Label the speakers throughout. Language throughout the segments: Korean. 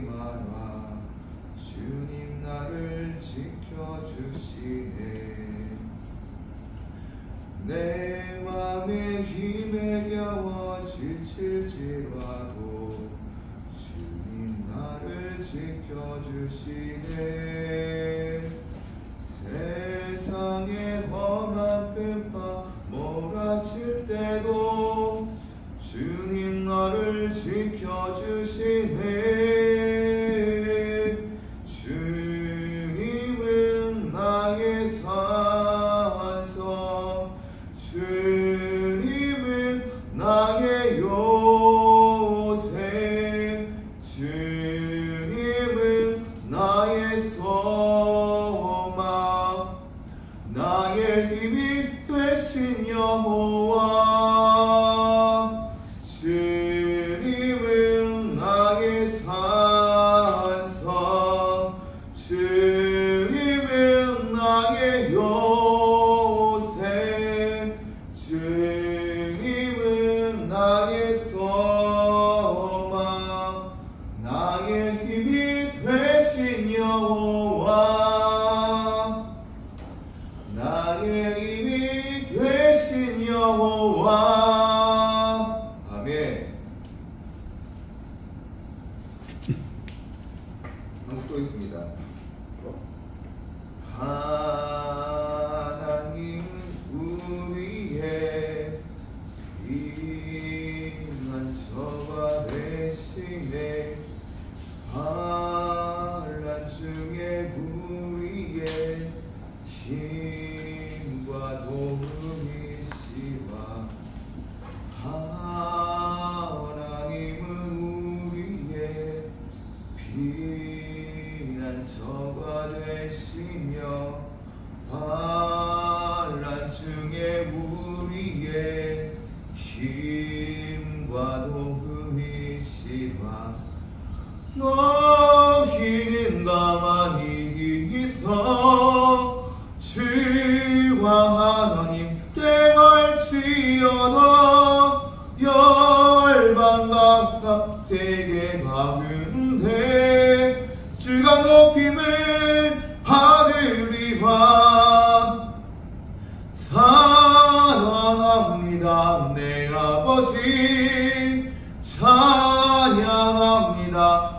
Speaker 1: 마라. 주님 나를 지켜주시네. 내 맘에 힘에 겨워 지칠지라도 주님 나를 지켜주시네. 세상의 험한 뱀파 몰아칠 때도 주님 나를 지켜주시네. 주님은 나의 산성, 주님은 나의 요새, 주님은 나의 소망, 나의 힘이 되신 여호와. 주님은 나의 산성, 주님은 나의 요새, 주님은 나의 소망, 나의 힘이 되신 여호와. 나의 힘이 되신 여호와. 아멘. 한국 또 있습니다. 하나님 우리의 피난처가 되시네. 환난 중에 우리의 힘과 도움이시와. 하나님은 우리의 피난처가 되시며 환난 중에 우리의 힘과 도움이시와. 너희는 가만히 있어 주와 하나님 대할지어다. 열방 각각 세계 가운데 주가 높임을 받으리라. 사랑합니다 내 아버지, 찬양합니다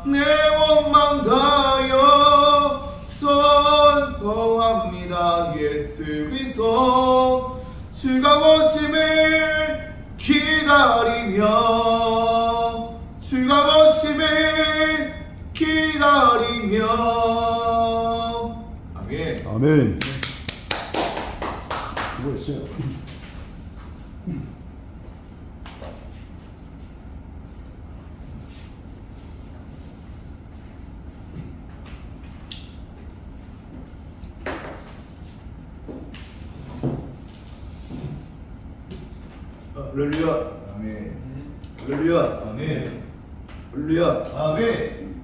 Speaker 1: 내 원망 다하여 선포합니다 예수 그리스도. 주가 오심을 기다리며, 주가 오심을 기다리며. 아멘.
Speaker 2: 아멘. 수고했어요. 할렐루야.
Speaker 1: 아멘.
Speaker 2: 할렐루야.
Speaker 1: 아멘.
Speaker 2: 할렐루야.
Speaker 1: 아멘.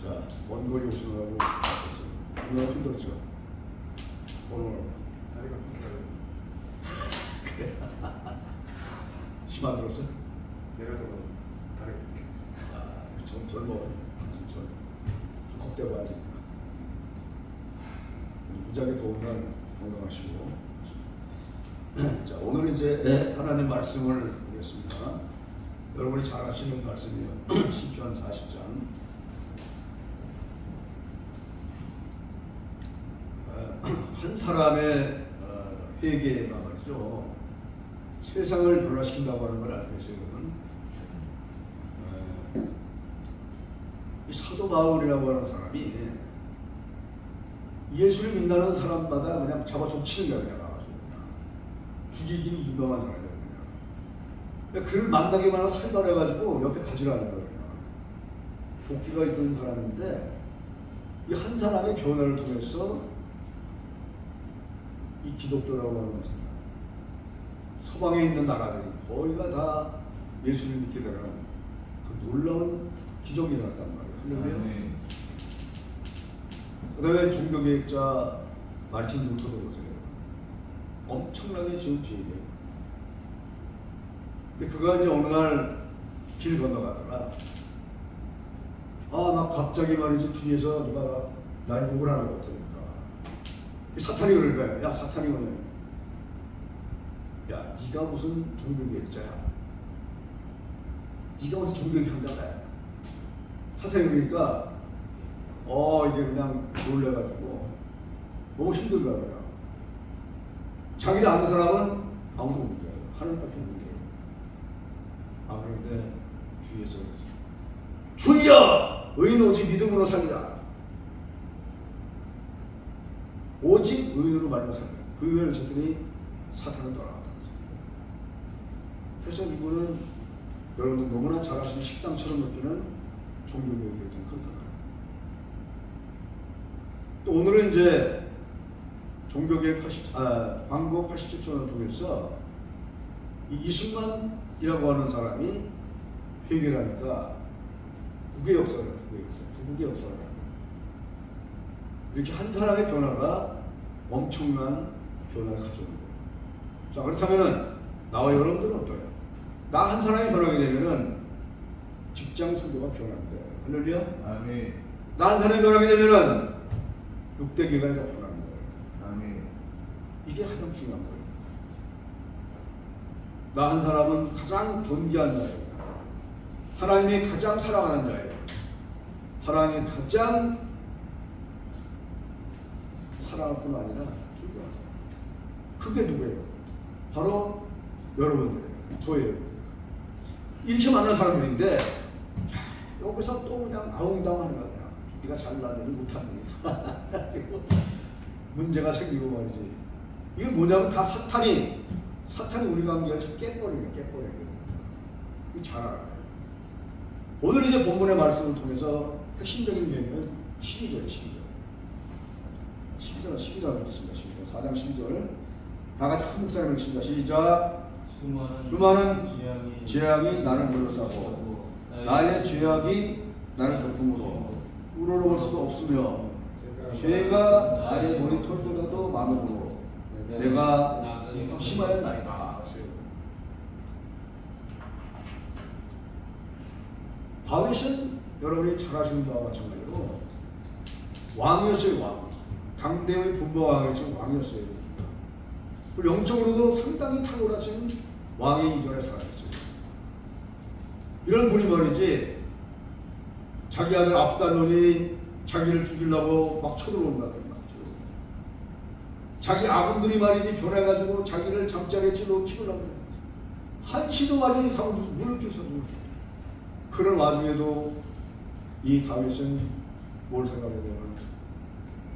Speaker 2: 자, 원거리 우승하고 누가 힘들었죠? 오늘 다리가 그래. 힘 안 들었어? 내가 들어 다리가 좀 젊어. 걷대고 앉아. 무지하게 더운 날 건강하시고. 자, 오늘 이제 하나님 말씀을 보겠습니다. 여러분이 잘 아시는 말씀이에요. 시편 40장. 한 사람의 회개가 말이죠. 세상을 변화시킨다고 하는 걸 알고 계세요, 여러분? 이 사도 바울이라고 하는 사람이 예수를 믿는 사람마다 그냥 잡아서 치는 거야, 그냥. 죽이기 유명한 사람이에요. 그냥 그를 만나기만 하면 살벌해가지고 옆에 가지를 않는 거예요. 복귀가 있던 사람인데 이 한 사람의 변화를 통해서 이 기독교라고 하는 서방에 있는 나라들이 거의가 다 예수를 믿게 되는 그 놀라운 기적이 일어났단 말이에요. 그 다음에 종교개혁자 마르틴 루터도 보세요. 엄청나게 지은 죄인이에요. 근데 그가 이제 어느 날 길 건너가다가 막 갑자기 말이지 뒤에서 누가 날 욕을 하는 것 같으니까. 사탄이 그럴 거야. 야, 사탄이 오네. 야, 네가 무슨 종교개혁자야? 네가 무슨 종교개혁자야? 사탄이 그러니까 이게 그냥 놀래가지고 너무 힘들더라고요. 자기를 아는 사람은 아무도 모르겠어요. 하나님밖에 모르겠어요. 그런데 뒤에서 주여! 의인 오직 믿음으로 살리라. 오직 의인으로 말로 살리라. 그 의를 쳤더니 사탄은 떠나갔다. 그래서 이분은 여러분들 너무나 잘 아시는 식당처럼 느끼는 종교개혁이었던 큰 변화. 또 오늘은 이제 종교개혁 광고 87조를 통해서 이승만이라고 하는 사람이 회개를 하니까 국의 역사를 구국의 역사를 합니다. 이렇게 한 사람의 변화가 엄청난 변화를 가져오는 거예요. 자, 그렇다면은 나와 여러분들은 어떠해요? 나 한 사람이 변하게 되면은 직장 선도가 변합니다. 할렐루야?
Speaker 1: 아멘.
Speaker 2: 나 한 사람이 변하게 되면은 6대 기관이 다 변합니다.
Speaker 1: 아멘.
Speaker 2: 이게 가장 중요한 거예요. 나 한 사람은 가장 존귀한 자예요. 하나님이 가장 사랑하는 자예요. 하나님이 가장 사랑할 뿐 아니라 존귀한 자. 그게 누구예요? 바로 여러분들이에요. 저예요. 이렇게 만난 사람들인데 여기서 또 그냥 아웅다웅하는 거야. 네가 잘나더니 못하더니 문제가 생기고 말이지. 이게 뭐냐면 다 사탄이 우리 관계를 깨버리는 거예요. 이거 잘 알아요. 오늘 이제 본문의 말씀을 통해서 핵심적인 내용은 12절이에요. 12절 읽겠습니다. 12절. 4장 12절. 다 같이 큰 목소리로 읽습니다. 시작. 수많은 죄악이 나를 둘러싸고 나의 죄악이 나를 덮음으로 우러러볼 수가 없으며 죄가 나의 머리털보다도 많으므로 내가 심하였나이다. 다윗은 여러분이 잘 아시는 바와 마찬가지로 왕이었어요. 왕. 강대의 분모왕이었어요. 왕이었어요. 그리고 영적으로도 상당히 탁월하신 왕의 이전에 살아있어요. 이런 분이 말이지 자기 아들 압살롬이 자기를 죽이려고 막 쳐들어온다는 말이죠. 자기 아군들이 말이지 변해가지고 자기를 잠자리에 찍으려고 한시도 말이지 사고도 물을 펴서 그런 와중에도 이 다윗은 뭘 생각하냐면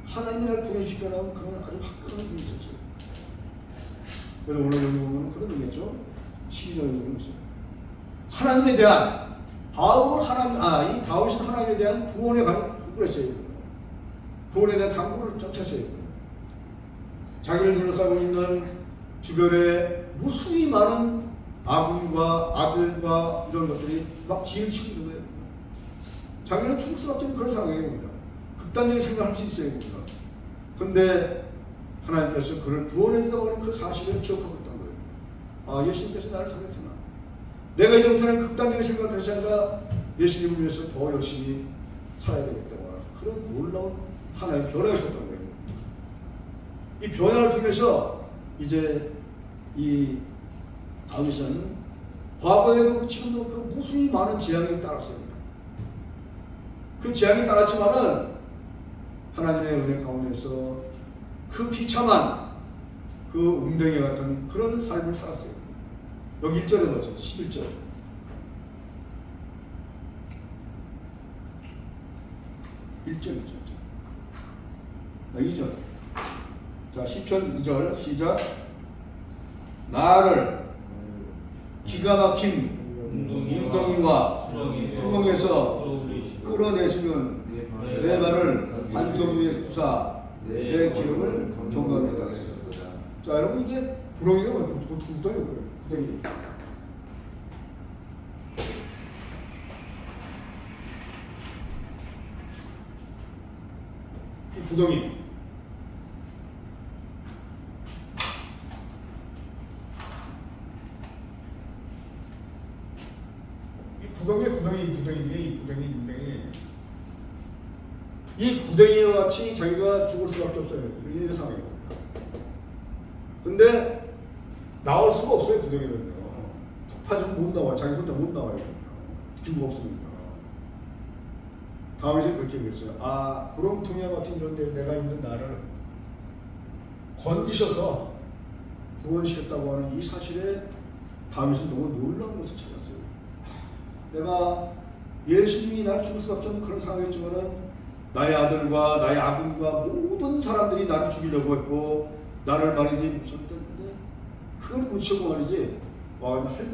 Speaker 2: 하나님이 날 구원시켜놓은 그런 아주 화끈한 분이 있었어요. 그래서 오늘 여기 보면 그런 얘기겠죠. 12절에 보면 있어요. 하나님에 대한 이 다윗은 하나님에 대한 구원에 관한 강구를 했어요. 구원에 대한 강구를 쫓았어요. 자기를 둘러싸고 있는 주변에 무수히 많은 아군과 아들과 이런 것들이 막 지을 치고 있는 거예요. 자기는 죽을 수밖에 없는 그런 상황이에요. 극단적인 생각을 할 수 있어요. 그런데 하나님께서 그를 구원해준다고 하는 그 사실을 기억하고 있다는 거예요. 예수님께서 나를 살렸구나. 내가 이전부터는 극단적인 생각을 하지 않아 예수님을 위해서 더 열심히 살아야 되겠다고 하는 그런 놀라운 하나의 변화가 있었던 거예요. 이 변화를 통해서 이제 이 다윗은 과거에도 지금도 그 무수히 많은 재앙이 따랐어요. 그 재앙이 따랐지만은 하나님의 은혜 가운데서 그 비참한 그 웅덩이 같은 그런 삶을 살았어요. 여기 1절에 넣었어요. 11절. 1절. 2절. 자, 10편 2절 시작. 나를 기가 막힌 웅덩이와 수렁에서 끌어내시면 내 발을 반석 위에 부사 내 기름을 경감에 달았습니다. 자, 여러분 이게 구렁이가 뭐예요? 구덩이예요. 구덩이. 이 구덩이. 이 구덩이. 이 구덩이와 같이 자기가 죽을 수밖에 없어요. 이런 상황이에요. 근데 나올 수가 없어요. 구덩이는요. 폭파전 못 나와요. 자기 혼자 못 나와요. 기부가 없으니까. 다윗이 그렇게 얘기했어요. 아, 구렁텅이와 같은 이런 데 내가 있는 나를 건지셔서 구원시켰다고 하는 이 사실에 다윗은 너무 놀라운 것을 찾았어요. 내가 예수님이 날 죽을 수밖에 없는 그런 상황이었지만은 나의 아들과 나의 아군과 모든 사람들이 나를 죽이려고 했고 나를 말이지 무셨던데 그걸 묻히고 말이지 와, 나 할때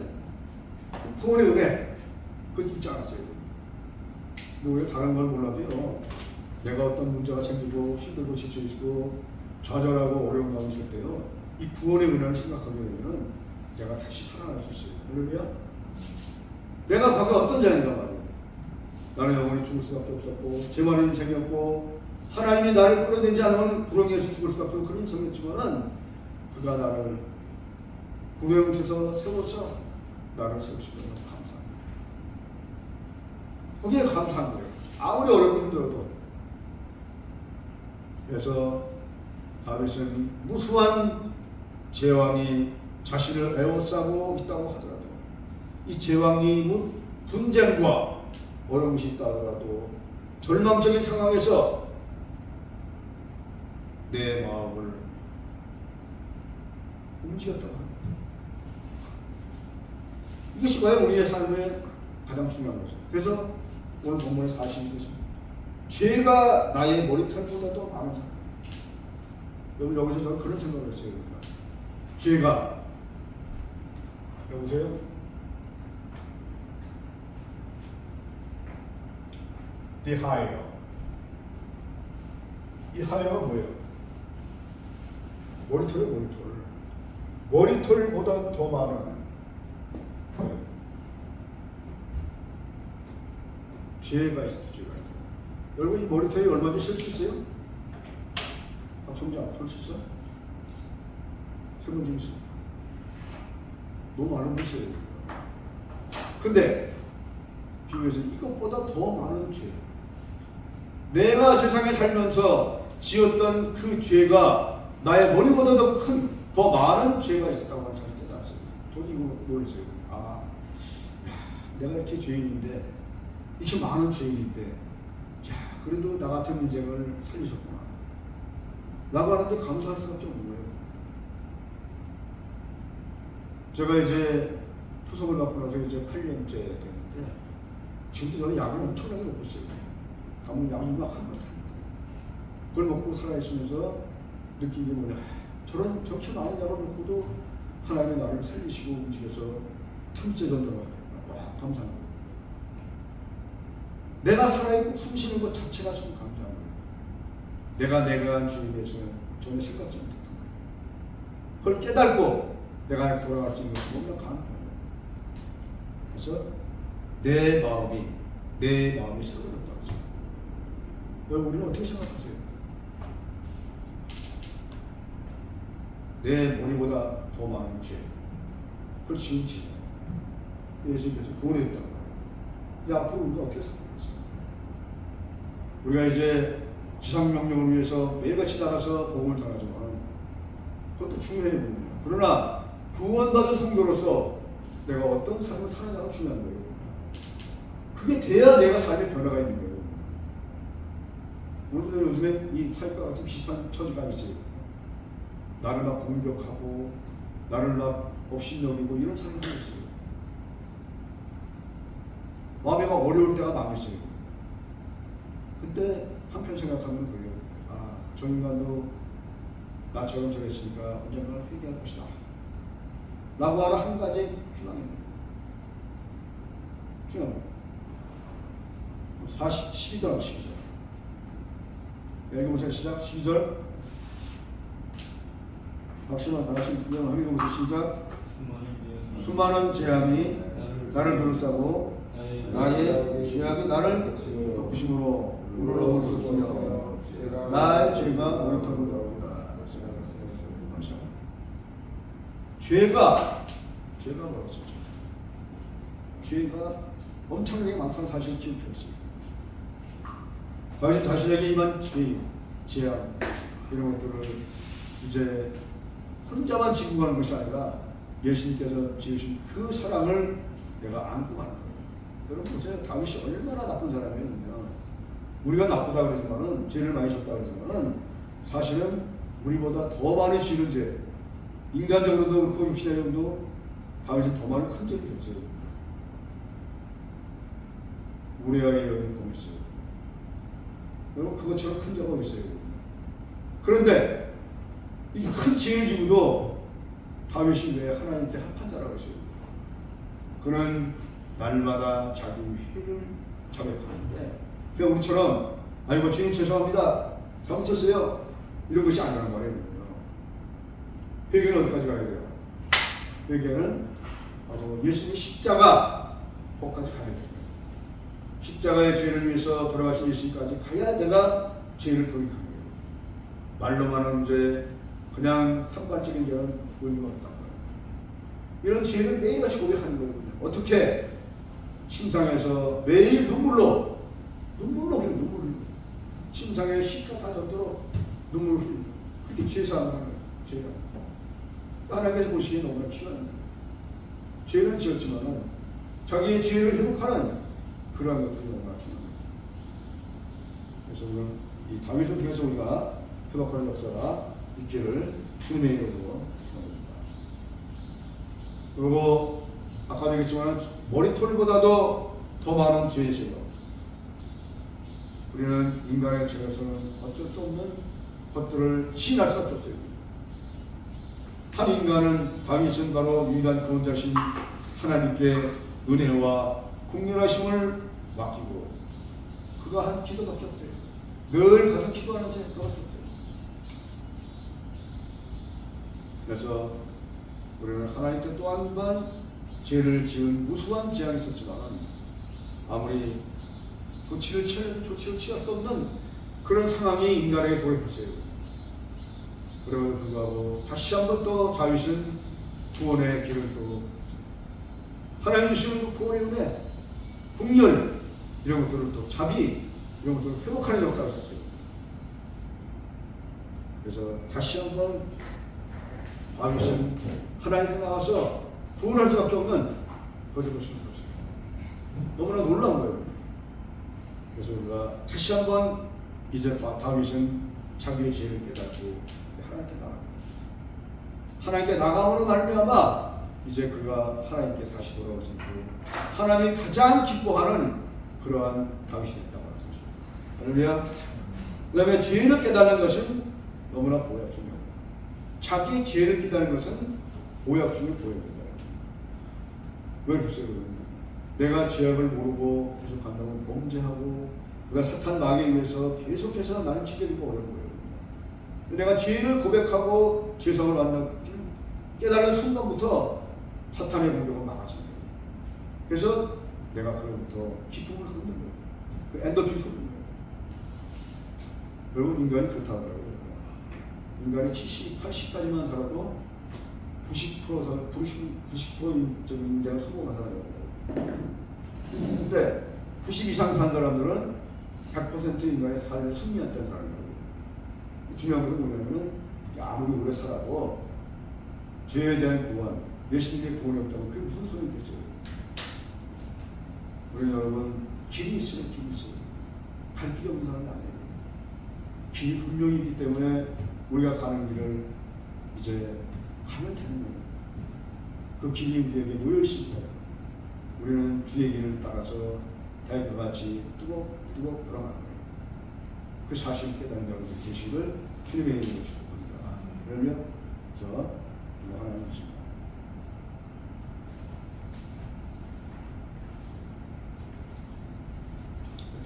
Speaker 2: 구원의 은혜 그걸 잊지 않았어요. 근데 왜 다른 걸 몰라도요, 내가 어떤 문제가 생기고 힘들고 지쳐있고 좌절하고 어려운 마음이 있을 때요, 이 구원의 은혜를 생각하게 되면 내가 다시 살아날 수 있어요. 할렐루야. 내가 과거 어떤 자인가 말이에요. 나는 영원히 죽을 수밖에 없었고 제 말은 인생이었고 하나님이 나를 끌어내지 않으면 구렁이에서 죽을 수밖에 없는 그런 인생이었지만은 그가 나를 구덩이 밑에서 세워서 나를 세우시면 감사합니다. 거기에 감사한 거예요. 아무리 어렵고 힘들어도. 그래서 다윗은 무수한 제왕이 자신을 에워싸고 있다고 하더라도 이 제왕이 분쟁과 어려운 것이 있다 하더라도 절망적인 상황에서 내 마음을 움직였다고 합니다. 이것이 과연 우리의 삶의 가장 중요한 것이죠. 그래서 오늘 본문의 사실이 있습니다. 죄가 나의 머리털보다 더 많은 사람. 여기서 저는 그런 생각을 했어요. 죄가 여보세요? The higher. 이 higher가 뭐예요? 머리털이에요, 머리털. 머리털보다 더 많은 죄가 있어요, 죄가. 여러분, 이 머리털이 얼마인지 셀 수 있어요? 박성재 셀 수 있어? 세번 중 있어. 너무 많은 게 있어요. 근데 비교해서 이것보다 더 많은 죄, 내가 세상에 살면서 지었던 그 죄가 나의 머리보다 더 큰, 더 많은 죄가 있었다고 하는 사람이 깨달았어요. 저도 이거 놀랐어요. 아, 내가 이렇게 죄인인데, 이렇게 많은 죄인인데, 야, 그래도 나 같은 인생을 살리셨구나 라고 하는데 감사할 수밖에 없는 거예요. 제가 이제 투석을 받고 나서 이제 8년째 됐는데, 지금도 저는 약을 엄청나게 먹고 있어요. 감은 약이 막 한 번 탑니다. 그걸 먹고 살아있으면서 느낀 게 뭐냐, 저런 저렇게 많은 약을 먹고도 하나님이 나를 살리시고 움직여서 틈새 던져가 와, 감사합니다. 내가 살아있고 숨쉬는 것 자체가 좀 감사한 거예요. 내가 한 주에 대해서는 전혀 생각지 못했던 거예요. 그걸 깨닫고 내가 돌아갈 수 있는 것이 너무나 감사해요. 그래서 내 마음이 새로워졌다고 하죠. 여러분, 우리는 어떻게 생각하세요? 내 머리보다 더 많은 죄, 그걸 지은 죄, 예수님께서 구원해줬다는 거예요. 이 앞으로 우리가 어떻게 생각하겠어요? 우리가 이제 지상명령을 위해서 매일같이 나가서 복음을 전하지만 그것도 중요해요. 그러나 구원받은 성도로서 내가 어떤 삶을 살아가는 게 중요한 거예요. 그게 돼야 내가 삶에 변화가 있는 거예요. 우리도 요즘에 이 사회과 같은 비슷한 처지가 있어요. 나를 막 공격하고 나를 막 업신여기고 이런 사람들이 있어요. 마음이 막 어려울 때가 많겠어요. 근데 한편 생각하면 그래요. 아, 저 인간도 나처럼 저랬으니까 언젠가 회개할 것이다 라고 하는 한 가지 희망입니다. 희망입니다. 12절 12절 읽어보세요. 시작. 12절 박수만 다같이 읽어보세요. 시작. 수많은 재앙이 나를 둘러싸고 나의 죄악이 나를 덮으심으로 우러러올 수 없으며 나의 죄가 머리털로 나옵니다. 죄가 뭐였죠? 죄가 엄청나게 많다는 사실을 기억했어요. 다윗은 자신에게 임한 재앙 이런 것들을 이제 혼자만 지고 가는 것이 아니라 예수님께서 지으신 그 사랑을 내가 안고 가는 거예요. 여러분 보세요. 다윗이 얼마나 나쁜 사람이었느냐. 우리가 나쁘다 그러지만은 죄를 많이 졌다 그러지만은 사실은 우리보다 더 많이 지은 죄, 인간적으로도 그렇고 육신적으로도 다윗은 더 많이 큰 죄를 졌어요. 우리아의 여인을 범했어요. 여러분 그것처럼 큰 죄가 어디 있어요? 그런데 이 큰 죄를 지고도 다윗이 왜 하나님께 합한 자라고 했어요? 그는 날마다 자기 회를 자백하는데 그러니까 우리처럼 아이고 주님 죄송합니다 잘못했어요 이런 것이 아니란 말이에요. 회개는 어디까지 가야 돼요? 회개는 예수님의 십자가 거기까지 가야 돼요. 십자가의 죄를 위해서 돌아가신 예수님까지 가야 내가 죄를 돌이키는 거예요. 말로만 하는 죄, 그냥 산발적인 죄는 의미가 없다는 거예요. 이런 죄를 매일같이 고백하는 거예요. 어떻게? 침상에서 매일 눈물로 침상에 시가 다 젖도록 눈물을 흘리고 그렇게 죄사하는 거예요. 죄가 하나님께서 보시기에 너무나 필요한 거예요. 죄는 지었지만 자기의 죄를 회복하는 그러한 것들이 너무나 중요합니다. 그래서 오늘 이 다윗을 통해서 우리가 회복하는 역사가 있기를 주님의 이름으로 축원합니다. 그리고 아까 얘기했지만 머리털보다도 더 많은 죄의 죄요. 우리는 인간의 죄에서는 어쩔 수 없는 것들을 시인할 수 없었어요. 한 인간은 다윗은 바로 인간 구원자신 하나님께 은혜와 국률하심을 맡기고 그가 한 기도밖에 없어요. 늘 가서 기도하는 죄 그것밖에 없어요. 그래서 우리는 하나님께 또 한 번 죄를 지은 무수한 재앙이 있었지만 아무리 조치를 취할 수 없는 그런 상황이 인간에게 도입했어요. 그럼에도 불구하고 다시 한번 또 다윗은 구원의 길을 또 하나님 주시는 구원의 은혜, 국률 이런 것들을 또 자비 이런 것들을 회복하는 역사를 했었어요. 그래서 다시 한번 다윗은 하나님께 나와서 구원할 수밖에 없는 거짓을 쓰는 것이에요. 너무나 놀라운 거예요. 그래서 우리가 다시 한번 이제 다윗은 자기의 죄를 깨닫고 하나님께 나갑니다. 하나님께 나감으로 말미암아 이제 그가 하나님께 다시 돌아오신 그 하나님이 가장 기뻐하는 그러한 다윗이 됐다고 하는 것입니다. 할렐루야. 그 다음에 죄를 깨닫는 것은 너무나 보약 중요합니다. 자기 죄를 깨닫는 것은 보약 중에 보약입니다. 왜 그러세요? 내가 죄악을 모르고 계속 간다면 범죄하고 그가 사탄 마귀에 의해서 계속해서 나는 지켜지고 어려운 거예요. 내가 죄를 고백하고 죄성을 만나고 깨달은 순간부터 사탄의 공격을 막아줍니다. 그래서 내가 그로부터 기쁨을 얻는 거예요. 그 엔도핀 솟는 거예요. 여러분 인간이 그렇다고 하더라고요. 인간이 70, 80까지만 살아도 90%인 인자가 성공한 사람이에요. 근데 90 이상 산 사람들은 100% 인간의 삶을 승리했던 사람이에요. 중요한 것은 뭐냐면 아무리 오래 살아도 죄에 대한 구원, 예수님의 구원이 없다면 그게 무슨 소용이겠어요? 우리 여러분 길이 있어요. 길이 있어요. 갈 길이 없는 사람이 아니에요. 길이 분명히 있기 때문에 우리가 가는 길을 이제 가면 되는 거예요. 그 길이 우리에게 놓여 있습니다. 우리는 주의 길을 따라서 다윗과 같이 뚜벅뚜벅 걸어가는 거예요. 그 사실을 깨닫는 여러분 계시를 주님의 이름으로 축복합니다. 그러면 하나님 주십니다.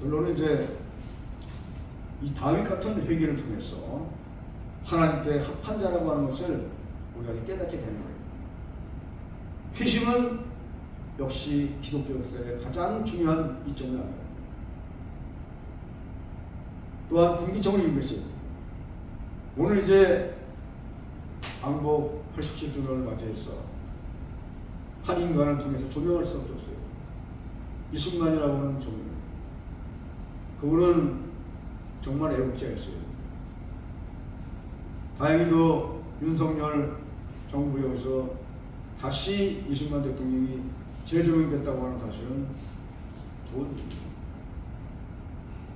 Speaker 2: 결론은 이제 이 다윗 같은 회개를 통해서 하나님께 합한 자라고 하는 것을 우리가 깨닫게 되는 거예요. 회심은 역시 기독교 역사의 가장 중요한 이점을 합니다. 또한 분기점을 이루고 있어요. 오늘 이제 광복 87주년을 맞이해서 한 인간을 통해서 조명할 수 없었어요. 이승만이라고 하는 조명. 그분은 정말 애국자였어요. 다행히도 윤석열 정부에서 다시 이승만 대통령이 재조명됐다고 하는 사실은 좋은 일입니다.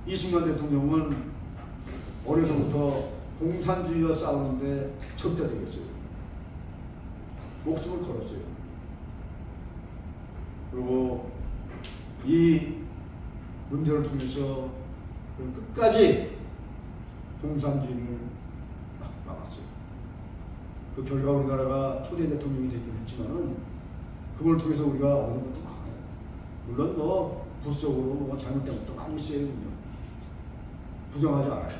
Speaker 2: 이승만 대통령은 어려서부터 공산주의와 싸우는데 적대되겠어요. 목숨을 걸었어요. 그리고 이 문제를 통해서 끝까지 공산주의를 막았어요. 그 결과 우리나라가 초대 대통령이 되긴 했지만은 그걸 통해서 우리가 얻은 것도 많아요. 물론 뭐 부수적으로 뭐 잘못된 것도 많이 있어요. 부정하지 않아요.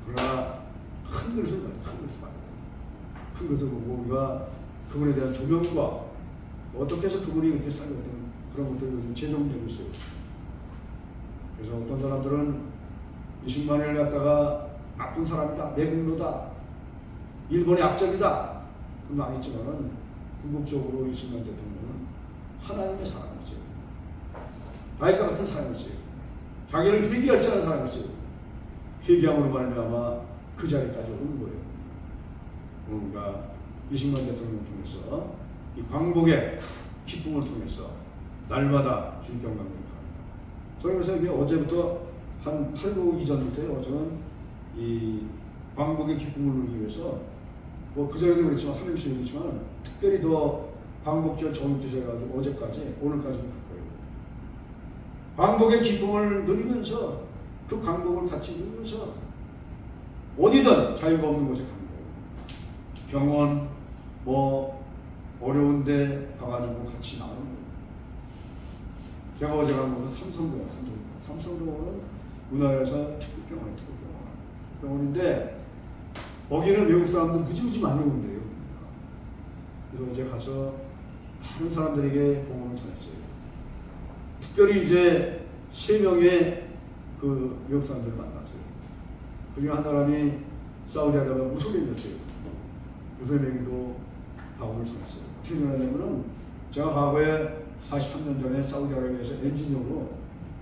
Speaker 2: 그러나 큰 것을 봐요. 큰 것을 보고 우리가 그분에 대한 조명과 어떻게 해서 그분이 이렇게 살거든 그런 것들이 요즘 재정되고 있어요. 그래서 어떤 사람들은 이승만을 갖다가 나쁜 사람이다, 내국노다, 일본의 약점이다 그건 아니지만은 궁극적으로 이승만 대통령은 하나님의 사람이었어요. 다윗과 같은 사람이었어요. 자기를 회개할 줄 아는 사람이었어요. 회개함으로 말미암아 그 자리까지 오는 거예요. 우리가 이승만 대통령을 통해서 이 광복의 기쁨을 통해서 날마다 주님 영광을 합니다. 저희 그래서 이게 어제부터 한 8, 9 이전부터요. 저는 이 광복의 기쁨을 누리기 위해서 뭐 그전에도 그랬지만 3일씩 그랬지만 특별히 더 광복절 전주제가지고 어제까지 오늘까지 할 거예요. 광복의 기쁨을 누리면서 그 광복을 같이 누리면서 어디든 자유가 없는 곳에 가는 거예요. 병원 뭐 어려운데 가가지고 같이 나오는 거예요. 제가 어제 간 곳은 삼성병원은 우리나라에서 특급병원이에요. 병원인데 거기는 외국 사람들 무지무지 많이 온대요. 그래서 어제 가서 많은 사람들에게 봉헌을 전했어요. 특별히 이제 3명의 그 외국 사람들을 만났어요. 그중에 한 사람이 사우디아라비아 무슬림이었어요. 무슬림에게도 방언을 전했어요. 어떻게 전하냐면은 제가 과거에 43년 전에 사우디아라비아에서 엔지니어로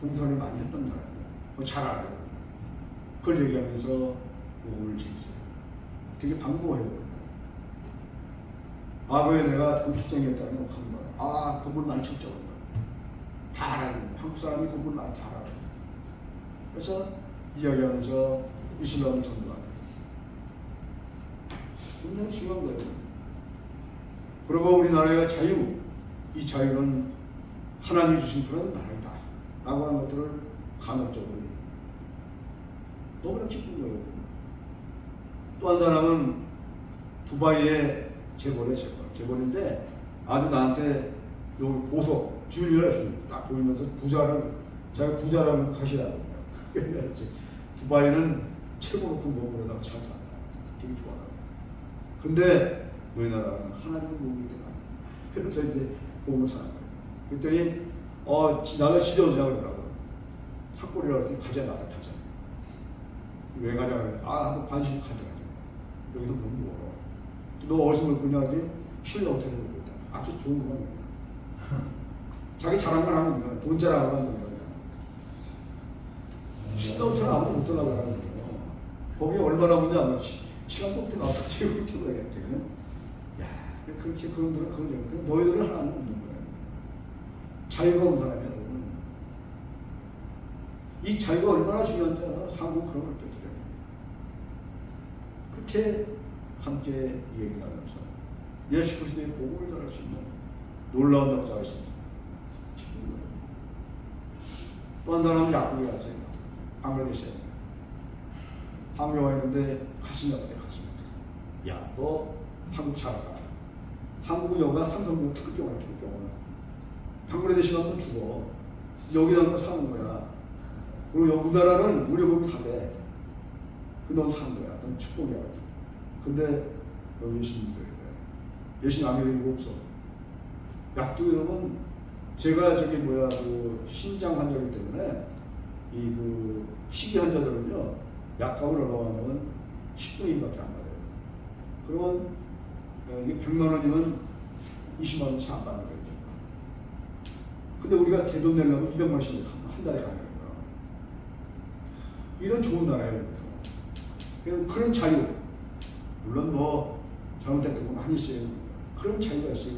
Speaker 2: 봉사를 많이 했던 사람이에요. 그거 잘 알아요. 그걸 얘기하면서 오늘 지냈어요. 되게 반가워해요. 과거에 내가 건축장이었다는 거 하는 거야. 아, 건물 많이 쳤죠. 다 알아요. 한국 사람이 건물 많이 잘 알아요. 그래서 이야기하면서 이슬람을 전도하는 굉장히 중요한 거예요. 그리고 우리나라의 자유, 이 자유는 하나님이 주신 그런 나라이다 라고 하는 것들을 간접적으로 너무나 기쁜 거예요. 또 한 사람은 두바이의 재벌인데 아주 나한테 요 보석 주일이라 딱 보이면서 부자를 자기가 부자라는 가시라고 그랬지. 두바이는 최고 높은 건물에다가 잘 산다. 되게 좋아요. 근데 우리나라는 하나님을 모르게 되나. 그래서 이제 보험을 사는 거예요. 그랬더니 나도 시려오자고 그러더라고요. 산골이라고 했더니 가자 나도 가자. 왜 가자 그래. 한번 관심 가자. 여기서 너무 멀어. 너 어디서 볼 거냐 하지? 실내 호텔을 볼 거다. 아주 좋은 거만 자기 자랑만 하는 거야. 돈 자랑을 하는 거야. 실내 호텔 아무도 못 들어가고 하는 거야. 거기 얼마나 오냐? 시간도 없대 나와서 지금 들어가겠대. 야, 그렇게 그런들은 그런 너희들은 하나는 없는 거야. 자유가 없는 사람이야. 너는. 이 자유가 얼마나 중요한지 한국 그런 걸 때. 그렇게 함께 얘기를 하면서 예수 그리스도의 복음을 전할 수 있는 놀라운 역사가 있습니다. 또 한 사람은 야구에 갔어요. 방글라데시에. 한국에 와 있는데 가슴이 아프대, 가슴이 아프대. 야, 너 한국 잘한다. 한국은 여기가 삼성병원 특급병원. 방글라데시 가면 죽어. 여기 가면 사는 거야. 그리고 여기 나라는 의료보험이 다 돼. 넌 사는 거야. 넌 축복이야. 근데 너 예수님 믿어야 돼. 예수님 안 믿는 거 없어. 약도 여러분, 제가 그 신장 환자이기 때문에 그 식이 환자들은요, 약값을 얼마하면 10분인밖에 안 받아요. 그러면 이게 100만 원이면 20만 원치 안 받는 거예요. 근데 우리가 대돈 내려면 200만 원씩 한 달에 가는 거예요. 이런 좋은 나라예요. 그런 자유, 물론 뭐 잘못됐던 거 많이 있어요. 그런 자유가 있어요.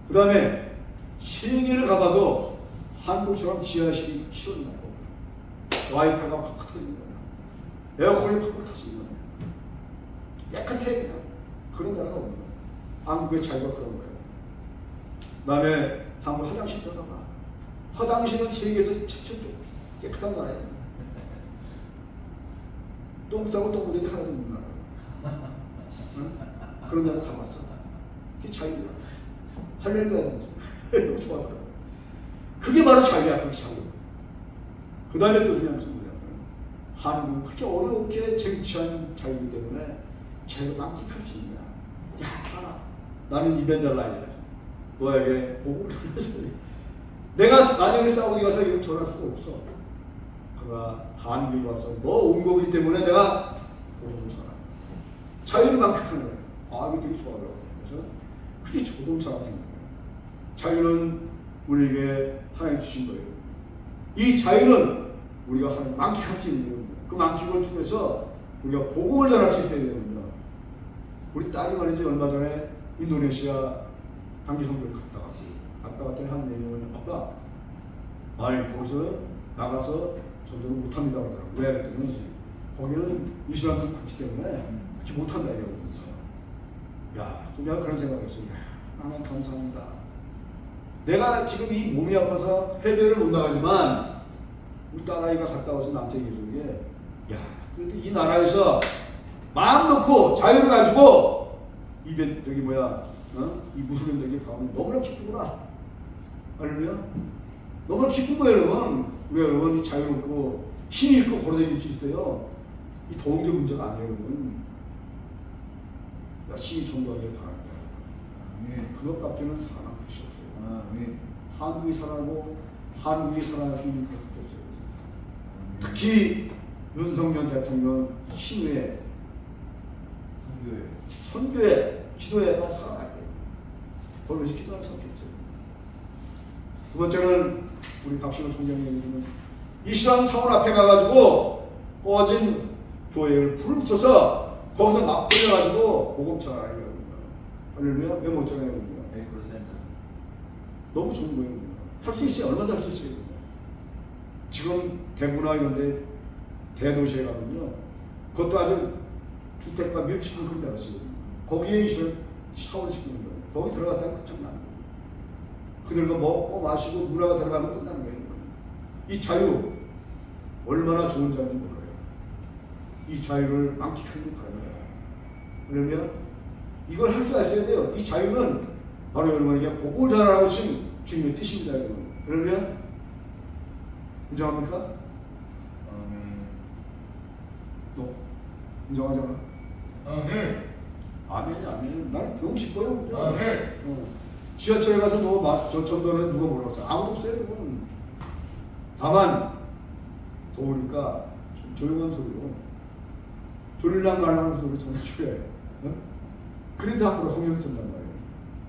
Speaker 2: 그 다음에 세계를 가봐도 한국처럼 지하실이 시원하고 와이파이가 팍팍 터지는 거야. 에어컨이 팍팍 터지는 거야. 깨끗해 그냥. 그런 나라가 없는 거야. 한국의 자유가 그런 거예요. 그 다음에 한국 화장실 들어가봐. 화장실은 세계에서 최초 깨끗한 나라예요. 똥 싸고 똥 묻은 게 하나도 없는 나라. 응? 그런 나라 가봤어. 그게 자유야. 할렐루야. 너무 좋아하더라고. 그게 바로 자유야. 그게 자유. 그 다음에 또 중요한 것은 뭐냐면 한국은 그렇게 어렵게 쟁취한 자유이기 때문에 자유가 만끽할 수 있냐. 야, 하나. 나는 이벤젤라이즈야. 너에게 복음을 전해서 내가 나중에 사우디 가서 이거 전할 수가 없어. 그가 한국에 와서 너 온 거기 때문에 내가 복음을 전하. 자유를 만끽하는 거야. 아, 이거 되게 좋아요. 그래서 그게 조동차 같은 거예요. 자유는 우리에게 하나님 주신 거예요. 이 자유는 우리가 하나님 만끽할 수 있는 거예요. 그 만끽을 통해서 우리가 복음을 전할 수 있어야 됩니다. 우리 딸이 말이죠. 얼마 전에 인도네시아 단기성교를 갔다 왔더니 한 내용을 아빠, 아니 거기서 나가서 전도를 못합니다 그러더라고요. 왜? 그랬더니 거기는 이슬람들 많기 때문에 그렇게 못한다 이러면서 야, 내가 그런 생각을 했어요. 하나님 감사합니다. 내가 지금 이 몸이 아파서 해외를 못 나가지만 우리 딸아이가 갔다 와서 나한테 얘기해준 게 야, 그래도 이 나라에서 마음 놓고 자유를 가지고 이벤트 저기 뭐야 이 무슬림들에게 가면 너무나 기쁘구나. 알면 너무나 기쁜 거예요 여러분. 왜 여러분 이 자유롭고 힘이 있고 걸어다닐 수 있어요. 이 더운 게 문제가 아니에요 여러분. 열심히 전도하기를 바랍니다. 그것밖에는 살아남을 것이 없어요. 한국이 살아나고 한국이 살아날 수 있는 것밖에 없어요. 특히 윤석열 대통령 신뢰 선교에 기도에만 살아나야 돼요. 그것이 기도하는 성격이죠. 두 번째는 우리 박신호 총장이 얘기하는 이슬람 차원 앞에 가가지고 꺼진 교회를 불을 붙여서 거기서 막 끌려가지고 복음 전하는 거예요. 할렐루야. 왜 못 전해요? 100%. 너무 좋은 거예요. 할 수 있어요. 얼마나 할 수 있어요. 지금 대구나 이런데 대도시에 가면요. 그것도 아주 주택과 밀집을 그런 데가 있어요. 거기에 있을 샤워를 시키는 거예요. 거기 들어갔다가 끝장나는 거예요. 그들과 먹고 마시고 문화가 들어가면 끝나는 거예요. 이 자유 얼마나 좋은 자인지 몰라요. 이 자유를 만끽하기 바랍니다. 그러면 이걸 할 수가 있어야 돼요. 이 자유는 바로 여러분에게 복을 전하라고 하신 주님의 뜻입니다. 여러분. 그러면 인정합니까? 또 인정하잖아. 아멘, 아멘. 나는 너무 기뻐요. 지하철에 가서 저 전도는 누가 뭐라고 했어? 아무도 없어요. 그건. 다만 더우니까 좀 조용한 소리로 졸랑 말랑 소리 좀 줄여요. 그래도 앞으로 성경을 쓴단 말이에요.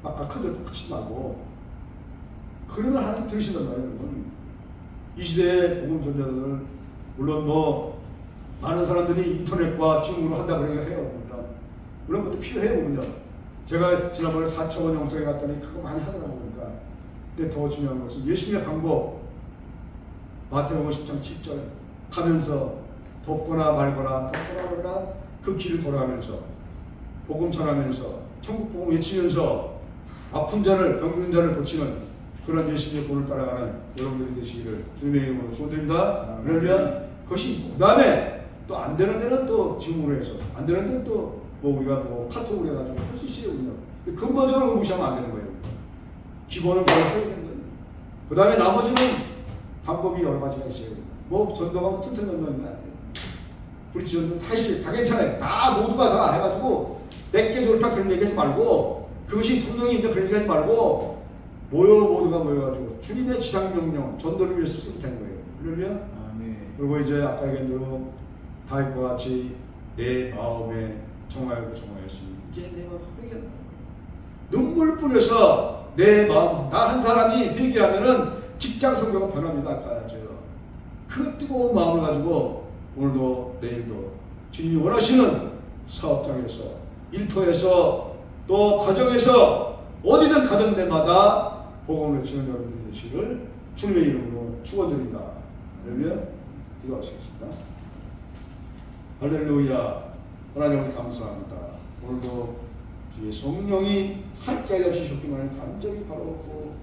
Speaker 2: 아까 큰데 붙이지 말고 그러면 하나님 들으신단 말이에요. 여러분. 이 시대의 복음 전자들은 물론 뭐 많은 사람들이 인터넷과 줌으로 한다 그러니까 해요. 그러니까 그런 것도 필요해요. 제가 지난번에 4차원 영성에 갔더니 그거 많이 하더라고요. 그러니까 근데 더 중요한 것은 예수님의 방법 마태복음 10장 7절 가면서 덥거나 말거나 그 길을 걸어가면서 복음 전하면서 천국 복음 외치면서 아픈 자를 병든 자를 고치는 그런 예수님의 본을 따라가는 여러분들이 되시기를 주님의 이름으로 축원드립니다. 그러면 그것이 그 다음에 또 안 되는 데는 또 지금으로 해서 안 되는 데는 또 뭐 우리가 뭐 카톡으로 해가지고 할 수 있어요. 우리가 근본적으로 무시하면 안 되는 거예요. 기본을 걸어야 되는 거예요. 그 다음에 나머지는 방법이 여러 가지가 있어요. 뭐 전도가 튼튼 전도는 아니에요. 우리 지원도 다 있어요. 다 괜찮아요. 다 모두가 다 해가지고 내게 좋다 그런 얘기하지 말고 그것이 통령이 이제 그런 얘기하지 말고 모두가 모여가지고 주님의 지상명령 전도를 위해서 쓰면 되는 거예요. 그러면 그리고 이제 아까 얘기한 대로 다윗과 같이 내 마음에 정하여도 정하였으니 이제 내가 회개한다. 눈물 뿌려서 내 마음 나 한 사람이 회개하면은 직장 성교가 변합니다. 아까 제가 그 뜨거운 마음을 가지고 오늘도 내일도 주님이 원하시는 사업장에서, 일터에서, 또 가정에서 어디든 가던 데마다 복음을 외치는 여러분들이 되시기를 주님의 이름으로 축원드립니다. 할렐루야. 기도하시겠습니다. 할렐루야. 하나님 감사합니다. 오늘도 주의 성령이 함께하여 주셨기만을 간절히 바라옵고,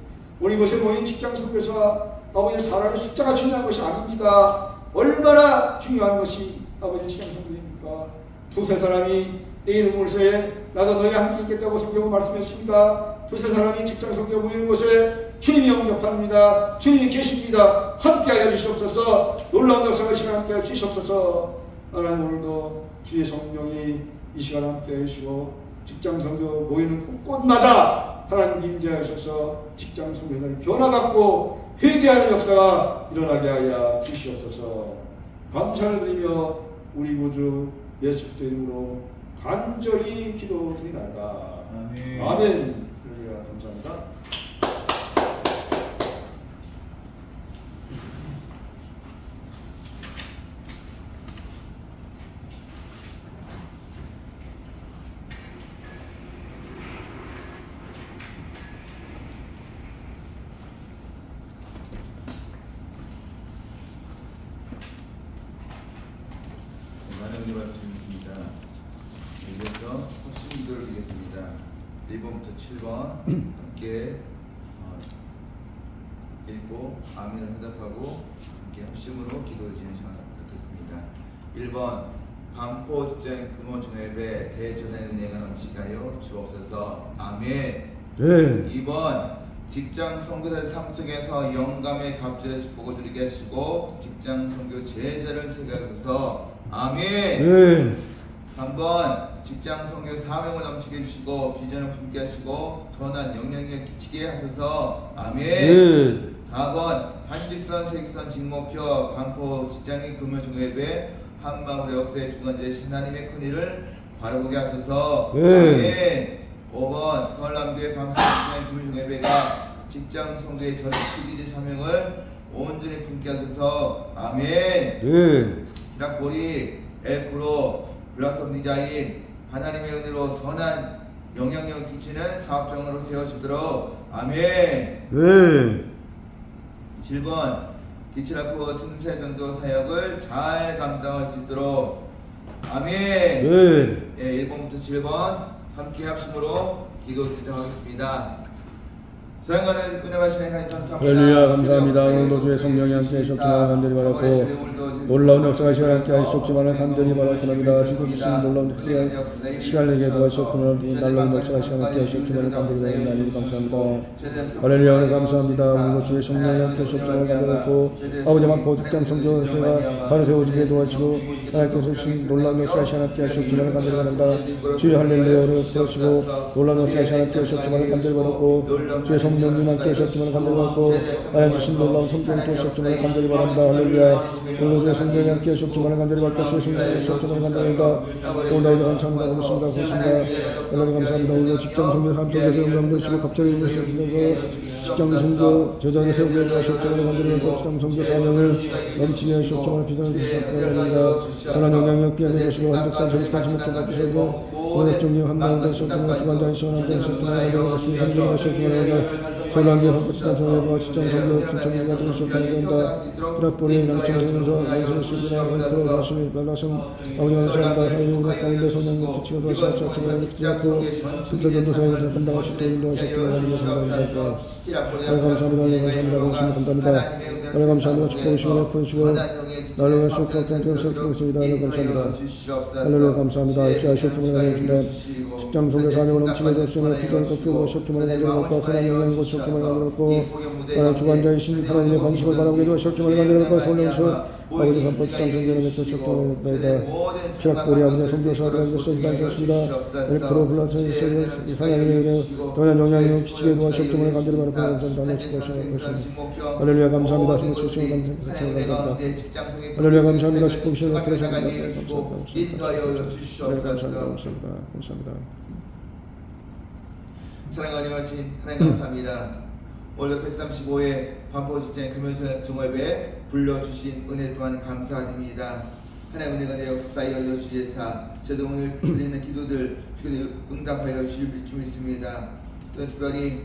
Speaker 2: 우리 이곳에 모인 직장 속에서 아버지 사람의 숫자가 중요한 것이 아닙니다. 얼마나 중요한 것이 아버지 직장 성도입니까? 두세 사람이 내 이름을 위해 나도 너희와 함께 있겠다고 성경은 말씀했습니다. 두세 사람이 직장 성도에 모이는 곳에 주님이 영접합니다. 주님이 계십니다. 함께하여 주시옵소서. 놀라운 역사가 이 시간 함께하여 주시옵소서. 하나님 오늘도 주의 성령이 이 시간 함께해 주시고 직장 성도 모이는 곳곳마다 하나님 임재하셔서 직장 성도들이 변화받고 회개하는 역사가 일어나게 하여 주시옵소서. 감사를 드리며 우리 구주 예수 그리스도 이름으로 간절히 기도드리나이다.
Speaker 1: 아멘.
Speaker 2: 아멘. 감사합니다.
Speaker 1: 많은 은혜 받으십니다. 이제부터 합심 기도를 드리겠습니다. 1번부터 7번 함께 읽고 아멘을 해답하고 함께 합심으로 기도를 드리는 시간을 갖겠습니다. 1번 반포 직장 금호 중회배 대전의 은혜가 넘치가요 주옵소서. 아멘.
Speaker 2: 네.
Speaker 1: 2번 직장 선교사의 삶 속에서 영감의 갑절의 축복을 누리게 하시고 직장 선교 제자를 세게 하소서. 아멘.
Speaker 2: 네.
Speaker 1: 3번 직장 선교 사명을 넘치게 해주시고 비전을 품게 하시고 선한 영향력 끼치게 하소서. 아멘.
Speaker 2: 네.
Speaker 1: 4번 한직선 세익선 직목표 반포 직장인 금요중회배 한마을의 역사의 주관자이신 하나님의 큰일을 바라보게 하소서.
Speaker 2: 네.
Speaker 1: 아멘. 5번 서울남교회 방송 직장인 금요중회배가 직장 선교의 전 시리즈 사명을 온전히 품게 하소서. 아멘.
Speaker 2: 네.
Speaker 1: 히락보리 엘프로 블라썸 디자인 하나님의 은혜로 선한 영향력을 끼치는 사업장으로 세워주도록. 아멘.
Speaker 2: 네.
Speaker 1: 7번 기치라프 틈새전도 사역을 잘 감당할 수 있도록. 아멘.
Speaker 2: 네.
Speaker 1: 1번부터 7번 함께 합심으로 기도드리도록 하겠습니다. 사랑하는 은혜 받으시는 하나님 감사합니다.
Speaker 2: 할렐루야. 감사합니다. 오늘도 주의 성령이 함께 하셨지만 간절히 바랐고 놀라운 역사가 시간 함께 하셨지만 간절히 바랐구나입니다. 지금 주신 놀라운 시간 내게 도와주셨구나. 날로운 역사가 시간 함께 하셨지만 간절히 바랍니다. 하나님 감사합니다. 할렐루야. 감사합니다. 오늘도 주의 성령이 함께 하셨지만 간절히 바랐고 아버지 만포 직장 성교회가 바로 세워지게 도와주시고 하나님께서 주신 놀라운 역사가 시간 함께 하셨지만 간절히 바랍니다. 주의 할렐루야. 오늘 되시고 놀라운 역사가 시간 함께 하셨지만 간절히 바랐고 주의 성령님 함께 하셨지만 간절히 바랐고 하나님 주신 놀라운 성경 함께 하셨지만 간절히 바랍니다. 할렐루야. 오늘 주의 성령이 함께 하셨지만 간절히 바랐고 주의 성령이 하셨지만 간절히 바랍니다. 오늘 감사합니다. 고맙습니다. 고맙습니다. 하나님 감사합니다. 오늘 직장 성교 삶 속에서 영광 되시고 갑자기 오시면서 직장 성교 제자를 세우게 하셨지만 간절히 바랐고 직장 성교 사명을 넘치게 하셨지만 비전을 주셨습니다. 선한 영향력 비하는 것이고 한국산 저리스탄 지목적 받으시고 고객적인 한마음 되셨지만 주관자인 시원한 되셨지만 간절히 하시고 한절히 하셨지만 소란계 한국시장 성회와 시장 성교 직장인가 되셨습니다. 히락보리 양천에서 나이스를 쓰기나 왼쪽으로 다시 발라성 아버지 감사합니다. 하이우로 가운데 소년님 지치가 도와주셨지만 기약고 특별전도 사역을 감당하셨고 인도하셨기를 감사합니다. 감사합니다. 감사합니다. 감사합니다. 축복의 시간을 푸시고 나를 위해 수고하셨던 교수를 통했습니다. 감사합니다. 할렐루야. 감사합니다. 주하셨기를 감사합니다. 직장 속에 사명을 넘치게 되시며 비전을 꺾고 하셨기를 감사합니다. 선한 영향을 하셨기를 감사합니다. 주관자이신 하나님의 방식을 바라보게 되셨기를 감사합니다. 손령수 아버지 반포 직장 성교를 맺으셨습니다. 피락보리 아버지 성교사가 되셨습니다. 엘프로 블라천이 하나님의 동안 영향을 끼치게 도와주셨기를 간절히 바라고 감사합니다. 축복하시옵소서. 할렐루야. 감사합니다. 감사합니다. 할렐루야. 감사합니다. 축복하시옵소서. 감사합니다.
Speaker 1: 사랑하는 하나님 감사합니다. 오늘 135회 반포 직장 금요중회배 불러주신 은혜 또한 감사드립니다. 하나님 은혜가 내 역사하여 주시사 저도 오늘 드리는 기도들 주께서 응답하여 주실 줄 믿습니다. 또 특별히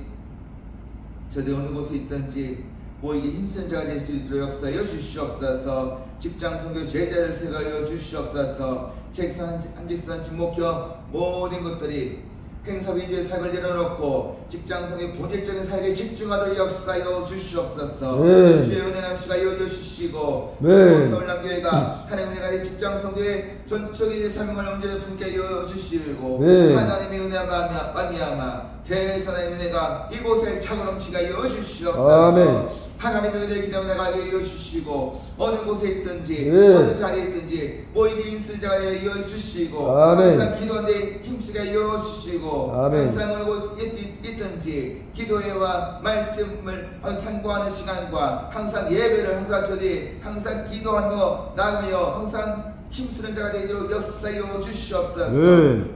Speaker 1: 저도 어느 곳에 있든지 모이기 힘쓴 자가 될 수 있도록 역사하여 주시옵소서. 직장 선교 제자를 세가여 주시옵소서. 책상 한직선 직목혀 모든 것들이 행사 위주의 삶을 내려놓고 직장 선교 본질적인 삶에 집중하도록 역사하여 주시옵소서. 주의 은혜 남시가여 주시고 서울남교회가 하나님 은혜가 내 직장 선교의 전적인 삶을 언제나 품게 하여 주시고 하나님의 은혜가 말미암아 대전의 은혜가 이곳에 차고 넘치게 하여 주시옵소서. 하나님의 은혜 기도에 나가게 주시고 어느 곳에 있든지 어느 자리에 있든지 모이기 힘쓸 자가 되어 주시고 항상 기도에 힘쓰게 하여 주시고 항상 어느 곳에 있든지 기도회와 말씀을 참고하는 시간과 항상 예배를 항상 저희 항상 기도하며 나가며 항상 힘쓰는 자가 되도록 역사하여 주시옵소서.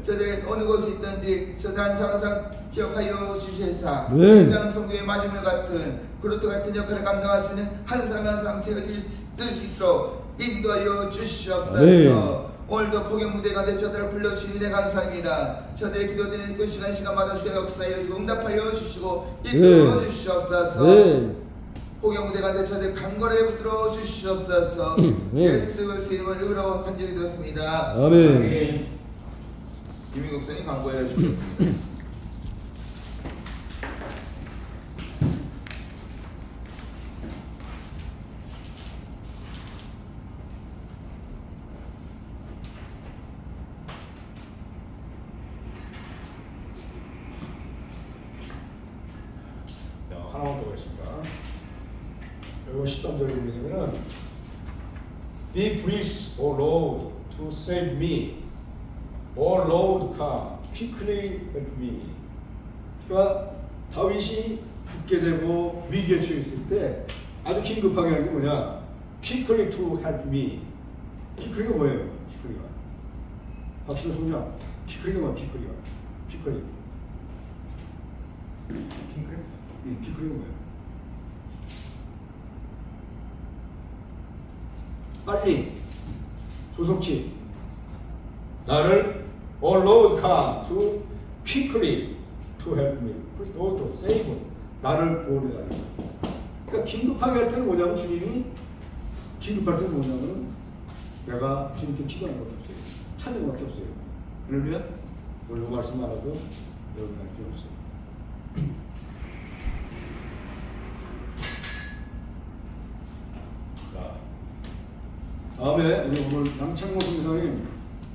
Speaker 1: 저들 어느 곳에 있든지 저들 항상 기억하여 주시사 직장 선교의 마지막 같은 그루트 같은 역할을 감당하시는 한 사람 한 사람 되어질 수 있도록 인도하여 주시옵소서. 오늘도 복용 무대가 내 저들을 불러주시니 내 감사합니다. 저들의 기도드리는 그 시간마다 주께 역사하여 응답하여 주시고 이끌어 주시옵소서. 복용 무대가 내 저들 강건하게 붙들어 주시옵소서. 예수 그리스도의 이름을 의로 간절히 드렸습니다.
Speaker 3: 아멘.
Speaker 1: 김민국 선생님 강구하여 주셨습니다.
Speaker 2: 하나만 더 보겠습니다. 그리고 13절에 보게 되면은 Be pleased, O Lord, to save me. O Lord, come quickly help me. 그러니까 다윗이 죽게 되고 위기에 처해 있을 때 아주 긴급하게 한 게 뭐냐? Quickly to help me. quickly가 뭐예요? quickly가 박수로 소냐? quickly가 뭐야? quickly가 quickly. quickly가 뭐예요? 빨리, 조속히 나를 O Lord come to quickly to help me, to save 나를 보호해달라. 그러니까 긴급하게 할 때는 뭐냐면 주님이 긴급할 때는 뭐냐면 내가 주님께 기도하는 것밖에 없어요. 찾는 것밖에 없어요. 할렐루야. 오늘 이 말씀 알아도 여러분 할 필요 없어요. 다음에 오늘 양창모 선교사님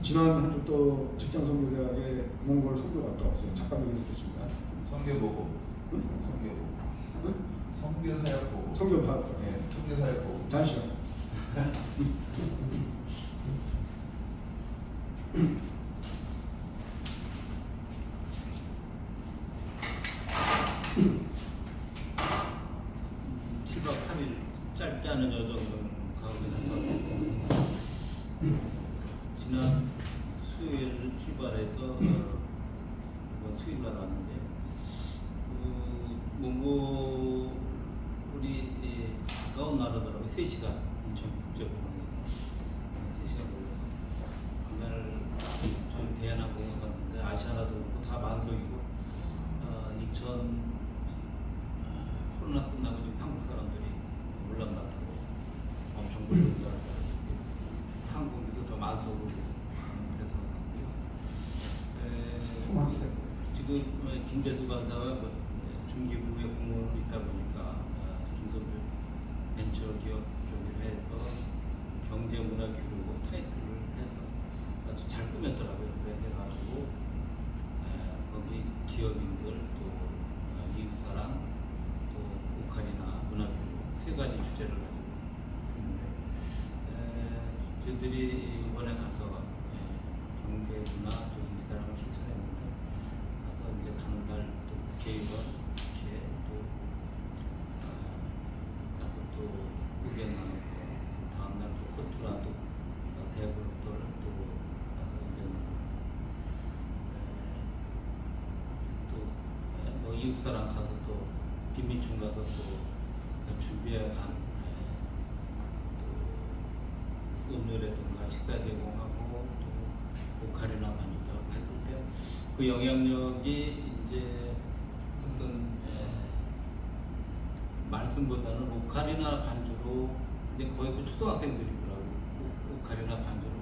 Speaker 2: 지난 한 주 또 직장선교대학에 금원고를 선교 갔다 왔어요. 잠깐 얘기 듣겠습니다.
Speaker 1: 성교 보고, 성교 보고, 성교 사역 보고,
Speaker 2: 선교 받았다.
Speaker 1: 네, 성교 사역 보고.
Speaker 2: 잠시만.
Speaker 3: 짧지 않은 여정을 가고 있는 것 같고 지난 수요일 출발해서 이번 수요일 날 왔는데 몽골이 가까운 나라더라고요. 3시간 인천 국제공항에 3시간 걸려서 그날 저희 대한항공을 갔는데 아시아나도 그렇고 다 만석이고 인천 코로나 끝나고 지금 한국 사람들이 올라갔다고 엄청 몰려온 줄 알았어요. 한국도 더 만석으로 그래서 지금 김재두 간사가 중기부에 공무원으로 있다 보니까 중소기업 벤처기업 쪽으로 해서 경제문화교류 타이틀을 해서 아주 잘 꾸몄더라고요. 그래가지고 거기 기업인들 또 이웃사랑 또 오카리나 문화교류 3가지 주제를 가지고 있는데 저희들이 이번에 가서 경제문화 또 이웃사랑을 실천했는데 가서 이제 가는 날 또 국회의원 국회 또 가서 또 의견 나눴고 다음날 또 코트라도 대학교들 또 가서 의견 나눴고 또 이웃사랑 가서 또 빈민촌 가서 또 준비해 간 또 음료라든가 식사 제공하고 또 보컬이나 반주도 하고 했을 때 그 영향력이 이제 어떤 말씀보다는 보컬이나 반주로 이제 거의 그 초등학생들이더라고. 보컬이나 반주로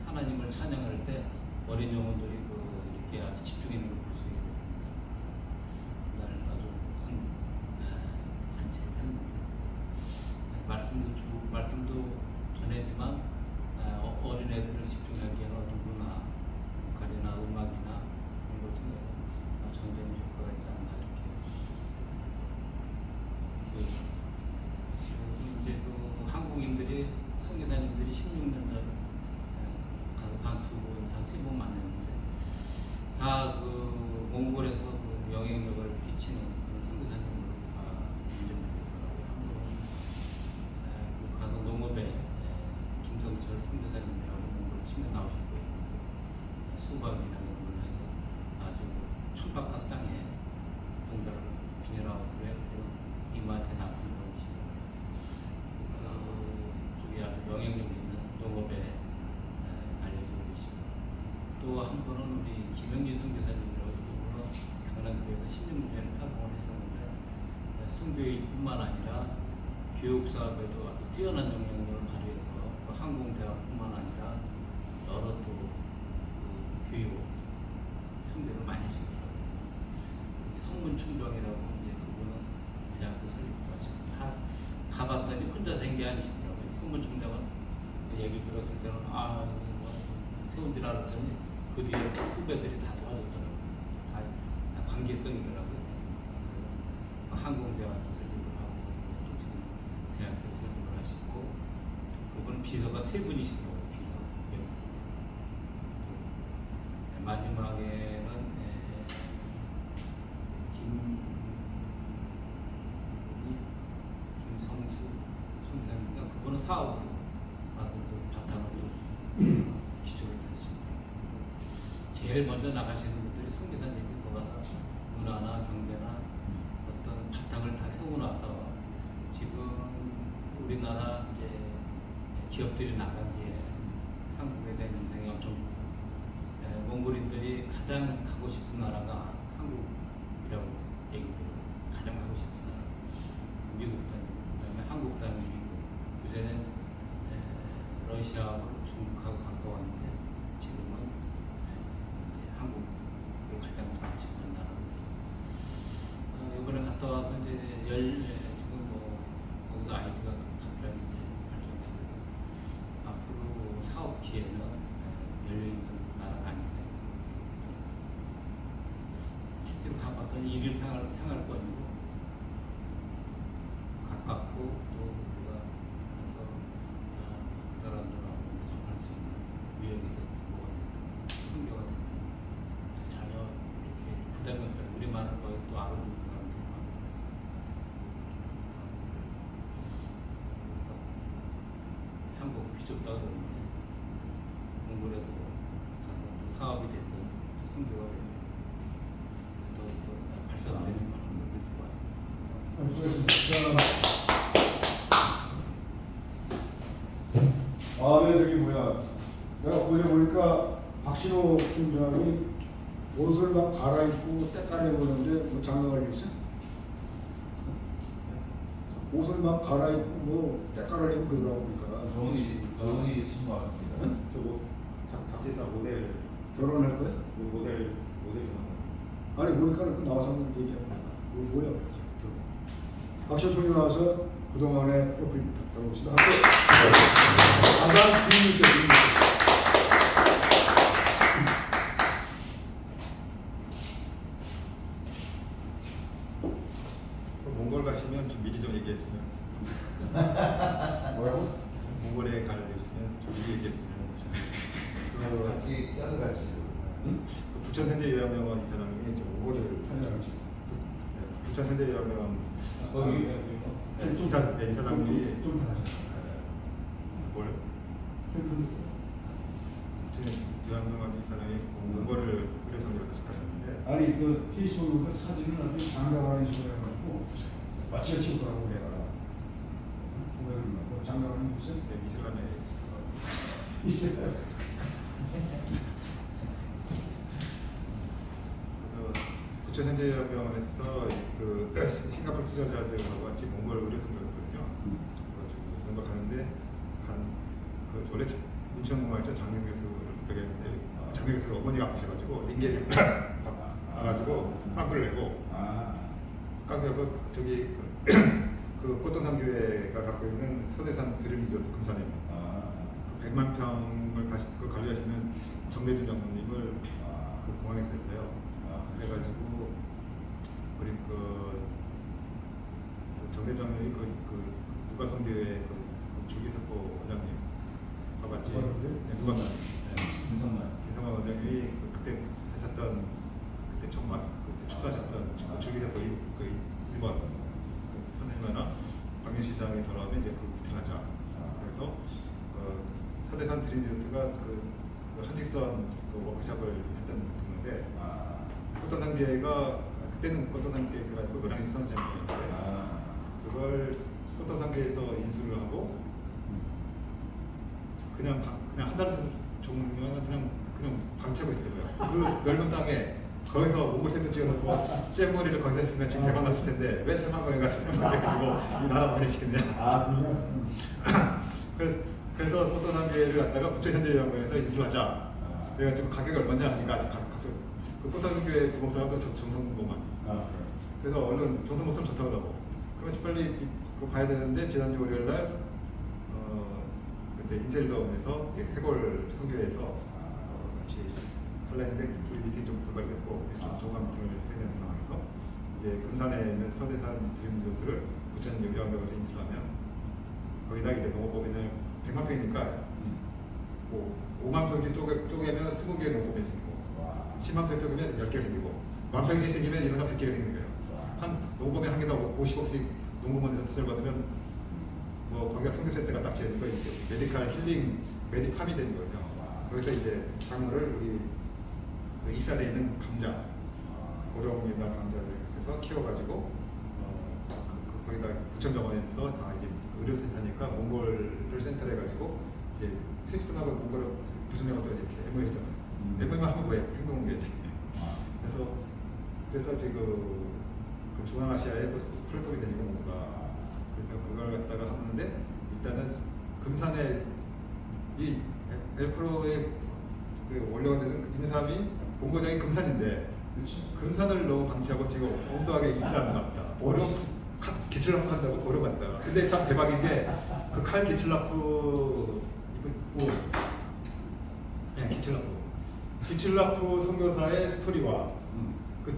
Speaker 3: 하나님을 찬양할 때 어린 영혼들이 이렇게 아주 집중있는 걸 볼 수 있었습니다. 그날 아주 큰 잔치를 했는데 말씀도 전해지만 어린애들을 집중하기에는 어떤 문화, 보컬이나 음악이나 그런 걸 통해서 전쟁의 효과가 있지 않나 이렇게 보여집니다. 이제 그 한국인들이 선교사님들이 16년 전 가서 한 2번, 한 3번 만났는데 다 그 몽골에서 그 영향력을 끼치는 그런 선교사님으로 다 인정되더라고요. 한 분은 그 가서 농업에 김성철 선교사님이라고 몽골 치면 나오시고 수박이라는 걸 해서 아주 천박한 땅에 농사를 비닐하우스로 해서 이마트에 다 팔아오시더라고요. 쪽에 아주 영향력 있는 농업에 알려지고 계시고 또 한 분은 우리 김영진 선교사님이라고 그분은 강남교회에서 16년을 파송을 했었는데 선교인뿐만 아니라 교육 사업에도 아주 뛰어난 영향력을 발휘해서 또 항공대학뿐만 아니라 여러 또 교육 선교를 많이 하시더라고요. 성문충정이라고 이제 그분은 대학교 설립도 하시고 다 가봤더니 혼자 생 게 아니시더라고요. 성문충정은 얘기 들었을 때는 세운 줄 알았더니 그 뒤에 후배들이 다 도와줬더라고요. 다 관계성이더라고요. 항공대학도 설립을 하고 또 지금 대학교 설립을 하시고 그분은 비서가 3분이시더라고요. 비서 여기서. 마지막에는 김성수 총장인가 그분은 사업으로 와서 바탕으로 기초를 다지십니다. 제일 먼저 나가시는 분들이 선교사님이 거가서 문화나 경제나 어떤 바탕을 다 세워놔서 지금 우리나라 이제 기업들이 나가기에 한국에 대한 인상이 엄청 몽골인들이 가장 가고 싶은 나라가 한국이라고 얘기 들어요. 가장 가고 싶은 나라 미국도 아니고 그다음에 한국도 아니고 미국 그전엔 러시아하고 중국하고 가까웠는데 지금은 한국을 가장 가고 싶은 나라입니다. 이번에 갔다 와서 이제 지금 거기도 아이디가 갑자기 발전되고 앞으로 사업 기회는 열려있는 나라가 아닌가. 실제로 가봤더니 일일 생활권이고 가깝고 또 우리가 가서 그 사람들하고 접할 수 있는 위력이 됐든 뭐가 됐든 환경가 됐든 전혀 이렇게 부담이 없고 우리말을 거의 또 알아듣는 사람들이 많고 그래서 한국 비좁다고 그러는데 몽골에도 가서 또 사업이 됐든 또 선교가 됐든 또 발전을 해서 하는 걸 느끼고 왔습니다.
Speaker 2: 네, 저기 뭐야. 내가 어제 보니까 박신호 총장이 옷을 막 갈아입고 때깔내 보는데 뭐 장가갈 일 있어? 옷을 막 갈아입고 뭐 때깔내고 그러라고 보니까
Speaker 1: 좋은 일이 있으신 것 같습니다.
Speaker 4: 저뭐 잡지사 모델
Speaker 2: 결혼할 거야?
Speaker 4: 모델 좀
Speaker 2: 아니 보니까 그 나와서 한번 얘기하고 이거 뭐야? 박신호 총장 나와서 그동안의 프로필부터 들어봅시다. 가장 비밀적인
Speaker 4: 몽골 가시면 좀 미리 좀 얘기했으면
Speaker 2: 뭐라고?
Speaker 4: 몽골에 갈 일 있으면 좀 미리 얘기했으면
Speaker 1: 그래도 같이 껴서 갈지.
Speaker 2: 응?
Speaker 4: 부천 현대요양병원 이 사람이 좀 몽골을
Speaker 2: 살려가지.
Speaker 4: 부천 현대요양병원
Speaker 3: 거기
Speaker 4: 이사장님이
Speaker 2: 좀 달라져.
Speaker 4: 뭘 요양병원 이사장이 몽골을 의료선교를 같이 가셨는데
Speaker 2: 아니 그 페이스북 그 사진을 아주 장가가는 식으로 해가지고 마치 치고 가라고 내가 보내는 거 장가가는 무슨
Speaker 4: 이슬람의 그래서 부천현대병원에서 그 싱가포르 투자자들하고 같이 몽골 의료 선교였거든요. 그래가지고 몽골 가는데 그 원래 인천공항에서 장명 교수를 뵙겠는데 장명 교수가 어머니가 아프셔가지고 링겔 와가지고 빵꾸를 내고 깡내고 저기 그 꽃동산교회가 갖고 있는 서대산 드림 리조트 금산에 100만 평을 관리하시는 정대준 장로님을 그 공항에서 뵀어요. 그래가지고 우리 정대준 장로님이 그 누가성교회 그 줄기세포 원장님 가봤지. 누가성 김성만 원장님이 그때 하셨던 그때 정말 그때 축사하셨던 줄기세포 그 일본 선생님이나 박민시장이 돌아오면 이제 그 미팅 하자. 그래서 서대산 드림리조트가 그 한직선 그 워크숍을 했던 부분인데 꽃동산교회가 그때는 꽃동산교회가 아니고 노량진 수산시장이었는데 그걸 꽃동산교회에서 인수를 하고 그냥 한 달 종료는 그냥 방치하고 있을 거예요. 그 넓은 땅에 거기서 몽골 텐트 찍어놓고 잼머리를 거기서 했으면 지금 대박 났을 텐데 왜 세마고에 가서 해가지고 이 나라 보내시겠냐. 그래서 꽃동산교회를 갖다가 부천현대병원에서 인수를 하자. 그래가지고 가격이 얼마냐 하니까 아직 그 꽃동산교회 부목사가 또 정성보만. 그래서 얼른 정성보험 좋다고 하고. 그러면 빨리 그거 봐야 되는데 지난주 월요일 날 그때 인셀덤에서 해골 선교회에서 같이 하려 했는데 둘이 미팅 좀 불발됐고 조만 미팅을 해야 되는 상황에서 이제 금산에 있는 서대산 드림리조트를 부천 요양병원에서 인수하면 거기다 이제 농업법인을 100만 평이니까 뭐 5만 평씩 쪼개면 20개의 농업법인이 생기고 10만 평 쪼개면 10개가 생기고 1만 평씩 생기면 이러다 100개가 생기는 거예요. 한 농업법인 한 개당 50억씩 농구원에서 투자를 받으면 뭐 거기가 선교센터가 딱 지어지고 메디칼 힐링 메디팜이 되는 거예요. 거기서 이제 작물을 우리 그 익산에 있는 감자 고령에다 감자를 해서 키워가지고 거기다 부천병원에서 다 이제 의료센터니까 몽골을 센터로 해가지고 이제 세시성하고 몽골을 부천병원도 이렇게 MOU잖아요. MOU만 하면 뭐예요? 행동공개지. 그래서 지금 그 중앙아시아에 또 플랫폼이 되니까 뭔가 그래서 그걸 갖다가 하는데 일단은 금산에 이 엘프로의 그 원료가 되는 인삼이 본고장이 금산인데 금산을 너무 방치하고 지금 엉뚱하게 익산을 갔다. 보령 기출라프 한다고 보령 갔다가. 근데 참 대박인 게 그 칼 기출라프 입고 기출라프 선교사의 스토리와 그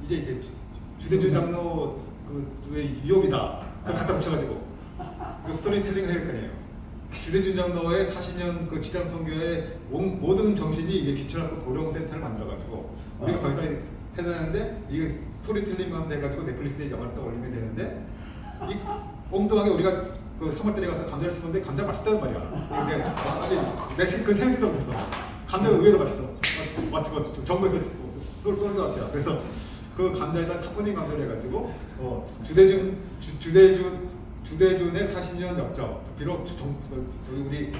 Speaker 4: 이제 주대주 장로 그의 위협이다. 그걸 갖다 붙여가지고 그 스토리텔링을 해야 되네요. 주대준 장로의 40년 그 직장 선교의 모든 정신이 이게 기출학교 보령센터를 만들어가지고 우리가 거기서 해야 되는데 이게 스토리텔링만 돼가지고 넷플릭스에 영화를 딱 올리면 되는데 이 엉뚱하게 우리가 그 3월달에 가서 감자를 심었는데 감자 맛있다는 말이야. 근데 아직 그 생각도 못했어. 감자가 의외로 맛있어. 맞지? 정부에서 쏠 나왔어요. 그래서 그 감자에다 사포닌 감자를 해가지고 주대준의 40년 역적. 비록 우리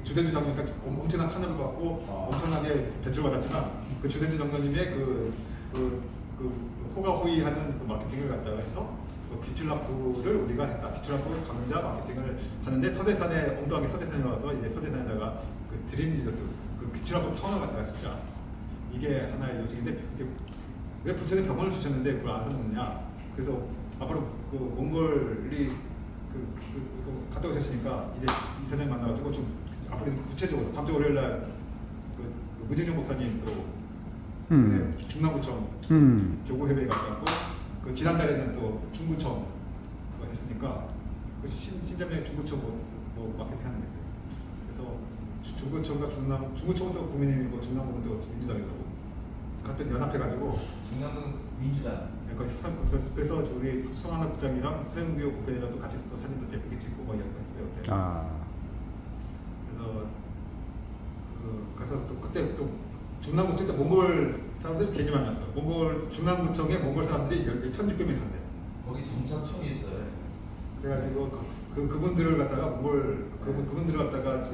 Speaker 4: 주대준 장로니까 엄청난 카너를 받고 엄청나게 배출을 받았지만 그 주대준 장로님의 그 호가호위하는 그 마케팅을 갖다가 해서 그 기출라프를 우리가 했다. 기출라프 감자 마케팅을 하는데 서대산에 엉뚱하게 서대산에 나와서 이제 서대산에다가 그 드림리조트 그 기출라프 타운을 갖다가 진짜 이게 하나의 요식인데 왜 부천에 병원을 주셨는데 그걸 안 써먹느냐. 그래서 앞으로 그 몽골이 갔다 오셨으니까 이제 이사장 만나가지고 좀 앞으로 구체적으로 다음 주 월요일날 그 문윤영 목사님 또 중남구청 교구협회에 갔다 왔고 그 지난달에는 또 중구청 그거 했으니까 그 신자매 중구청 뭐 마케팅 하는 거예요. 그래서 중구청과 중구청은 또 국민의힘이고 중남구는 또 민주당이라고 같은 연합해가지고
Speaker 1: 중남은 민주당.
Speaker 4: 그래서 우리 송하나 부장이랑 서영규 국회의원이랑 또 같이 또 사진도 예쁘게 찍고 막 이런 거 했어요. 그래서 또 그때 또 중남구청 때 몽골 사람들이 괜히 만났어. 중남구청에 몽골 사람들이 1,600명 있었대.
Speaker 1: 거기 정착청이 있어요.
Speaker 4: 그래가지고 그분들을 갖다가 그분들을 갖다가